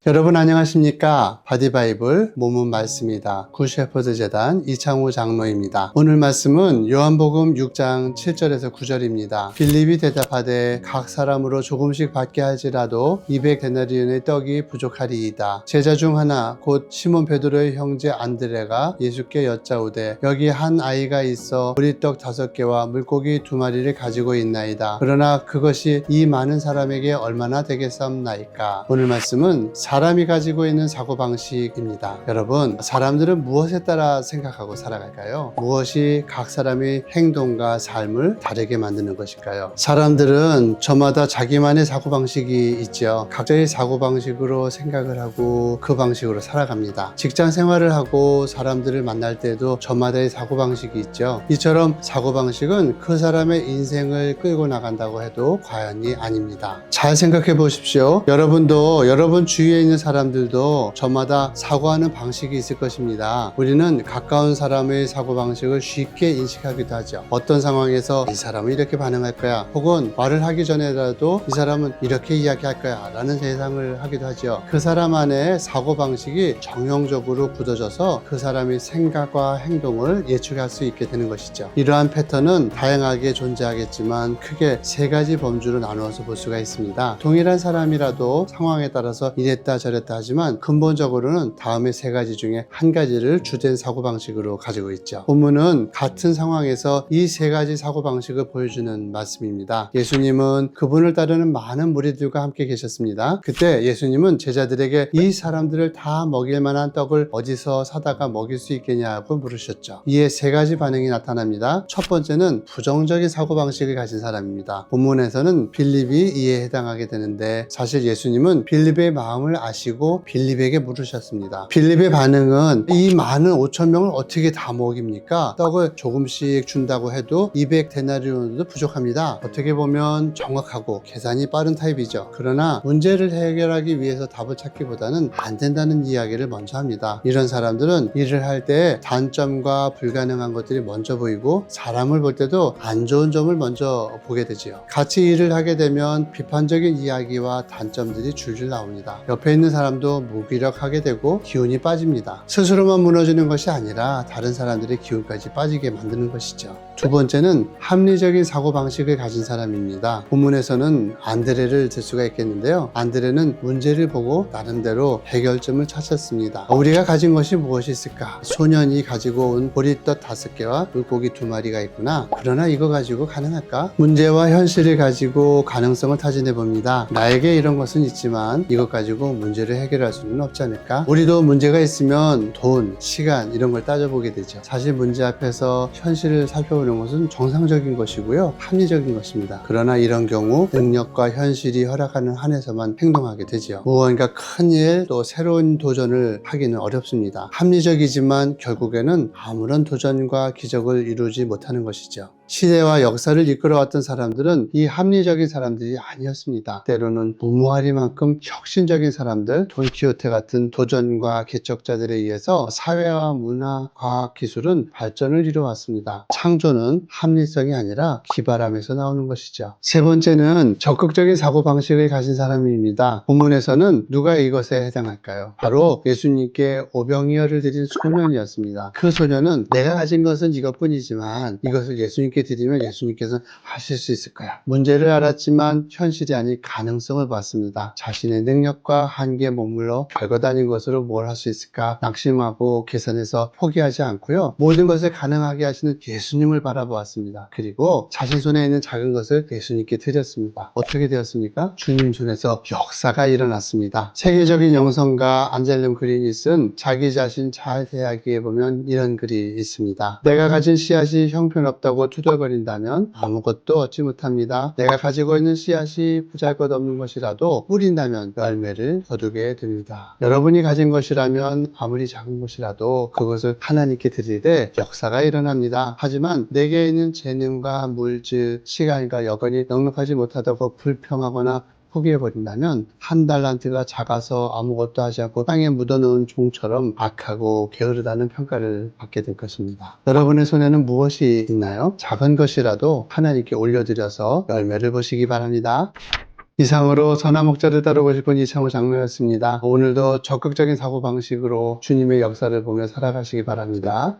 여러분 안녕하십니까? 바디바이블 몸은 말씀이다. 굿셰퍼드 재단 이창호 장로입니다. 오늘 말씀은 요한복음 6장 7절에서 9절입니다. 빌립이 대답하되 각 사람으로 조금씩 받게 할지라도 200데나리온의 떡이 부족하리이다. 제자 중 하나 곧 시몬 베드로의 형제 안드레가 예수께 여짜오되 여기 한 아이가 있어 보리떡 5개와 물고기 2마리를 가지고 있나이다. 그러나 그것이 이 많은 사람에게 얼마나 되겠사옵나이까? 오늘 말씀은 사람이 가지고 있는 사고방식입니다. 여러분, 사람들은 무엇에 따라 생각하고 살아갈까요? 무엇이 각 사람의 행동과 삶을 다르게 만드는 것일까요? 사람들은 저마다 자기만의 사고방식이 있죠. 각자의 사고방식으로 생각을 하고 그 방식으로 살아갑니다. 직장 생활을 하고 사람들을 만날 때도 저마다의 사고방식이 있죠. 이처럼 사고방식은 그 사람의 인생을 끌고 나간다고 해도 과언이 아닙니다. 잘 생각해 보십시오. 여러분도 여러분 주위에 있는 사람들도 저마다 사고하는 방식이 있을 것입니다. 우리는 가까운 사람의 사고방식을 쉽게 인식하기도 하죠. 어떤 상황에서 이 사람은 이렇게 반응할 거야, 혹은 말을 하기 전에라도 이 사람은 이렇게 이야기할 거야 라는 예상을 하기도 하죠. 그 사람 안에 사고방식이 정형적으로 굳어져서 그 사람의 생각과 행동을 예측할 수 있게 되는 것이죠. 이러한 패턴은 다양하게 존재하겠지만 크게 3가지 범주로 나누어서 볼 수가 있습니다. 동일한 사람이라도 상황에 따라서 이랬다 저랬다 하지만 근본적으로는 다음의 3가지 중에 한 가지를 주된 사고방식으로 가지고 있죠. 본문은 같은 상황에서 이 3가지 사고방식을 보여주는 말씀입니다. 예수님은 그분을 따르는 많은 무리들과 함께 계셨습니다. 그때 예수님은 제자들에게 이 사람들을 다 먹일 만한 떡을 어디서 사다가 먹일 수 있겠냐고 물으셨죠. 이에 3가지 반응이 나타납니다. 첫 번째는 부정적인 사고방식을 가진 사람입니다. 본문에서는 빌립이 이에 해당하게 되는데, 사실 예수님은 빌립의 마음을 아시고 빌립에게 물으셨습니다. 빌립의 반응은 이 많은 5,000명을 어떻게 다 먹입니까? 떡을 조금씩 준다고 해도 200데나리온도 부족합니다. 어떻게 보면 정확하고 계산이 빠른 타입이죠. 그러나 문제를 해결하기 위해서 답을 찾기보다는 안 된다는 이야기를 먼저 합니다. 이런 사람들은 일을 할 때 단점과 불가능한 것들이 먼저 보이고 사람을 볼 때도 안 좋은 점을 먼저 보게 되지요. 같이 일을 하게 되면 비판적인 이야기와 단점들이 줄줄 나옵니다. 옆에 있는 사람도 무기력하게 되고 기운이 빠집니다. 스스로만 무너지는 것이 아니라 다른 사람들의 기운까지 빠지게 만드는 것이죠. 두 번째는 합리적인 사고방식을 가진 사람입니다. 본문에서는 안드레를 들 수가 있겠는데요. 안드레는 문제를 보고 나름대로 해결점을 찾았습니다. 우리가 가진 것이 무엇이 있을까? 소년이 가지고 온 보리떡 5개와 물고기 2마리가 있구나. 그러나 이거 가지고 가능할까? 문제와 현실을 가지고 가능성을 타진해 봅니다. 나에게 이런 것은 있지만 이것 가지고 문제를 해결할 수는 없지 않을까? 우리도 문제가 있으면 돈, 시간 이런 걸 따져보게 되죠. 사실 문제 앞에서 현실을 살펴보는 것은 정상적인 것이고요, 합리적인 것입니다. 그러나 이런 경우 능력과 현실이 허락하는 한에서만 행동하게 되죠. 무언가 큰일 또 새로운 도전을 하기는 어렵습니다. 합리적이지만 결국에는 아무런 도전과 기적을 이루지 못하는 것이죠. 시대와 역사를 이끌어왔던 사람들은 이 합리적인 사람들이 아니었습니다. 때로는 무모하리만큼 혁신적인 사람들, 돈키호테 같은 도전과 개척자들에 의해서 사회와 문화, 과학, 기술은 발전을 이루어왔습니다. 창조는 합리성이 아니라 기발함에서 나오는 것이죠. 세 번째는 적극적인 사고방식을 가진 사람입니다. 본문에서는 누가 이것에 해당할까요? 바로 예수님께 오병이어를 드린 소년이었습니다. 그 소년은 내가 가진 것은 이것뿐이지만 이것을 예수님께 드리면 예수님께서는 하실 수 있을 거야. 문제를 알았지만 현실이 아닌 가능성을 봤습니다. 자신의 능력과 한계에 머물러 별것 아닌 것으로 뭘 할 수 있을까 낙심하고 계산해서 포기하지 않고요, 모든 것을 가능하게 하시는 예수님을 바라보았습니다. 그리고 자신 손에 있는 작은 것을 예수님께 드렸습니다. 어떻게 되었습니까? 주님 손에서 역사가 일어났습니다. 세계적인 영성가 안젤름 그린이 쓴 자기 자신 잘 대하기에 보면 이런 글이 있습니다. 내가 가진 씨앗이 형편없다고 투덜거린다면 아무것도 얻지 못합니다. 내가 가지고 있는 씨앗이 보잘것없는 것이라도 뿌린다면 열매를 거두게 됩니다. 여러분이 가진 것이라면 아무리 작은 것이라도 그것을 하나님께 드리되 역사가 일어납니다. 하지만 내게 있는 재능과 물질, 시간과 여건이 넉넉하지 못하다고 불평하거나 포기해버린다면 한 달란트가 작아서 아무것도 하지 않고 땅에 묻어놓은 종처럼 악하고 게으르다는 평가를 받게 될 것입니다. 여러분의 손에는 무엇이 있나요? 작은 것이라도 하나님께 올려드려서 열매를 보시기 바랍니다. 이상으로 선한 목자를 따르고 싶은 이창호 장로였습니다. 오늘도 적극적인 사고방식으로 주님의 역사를 보며 살아가시기 바랍니다.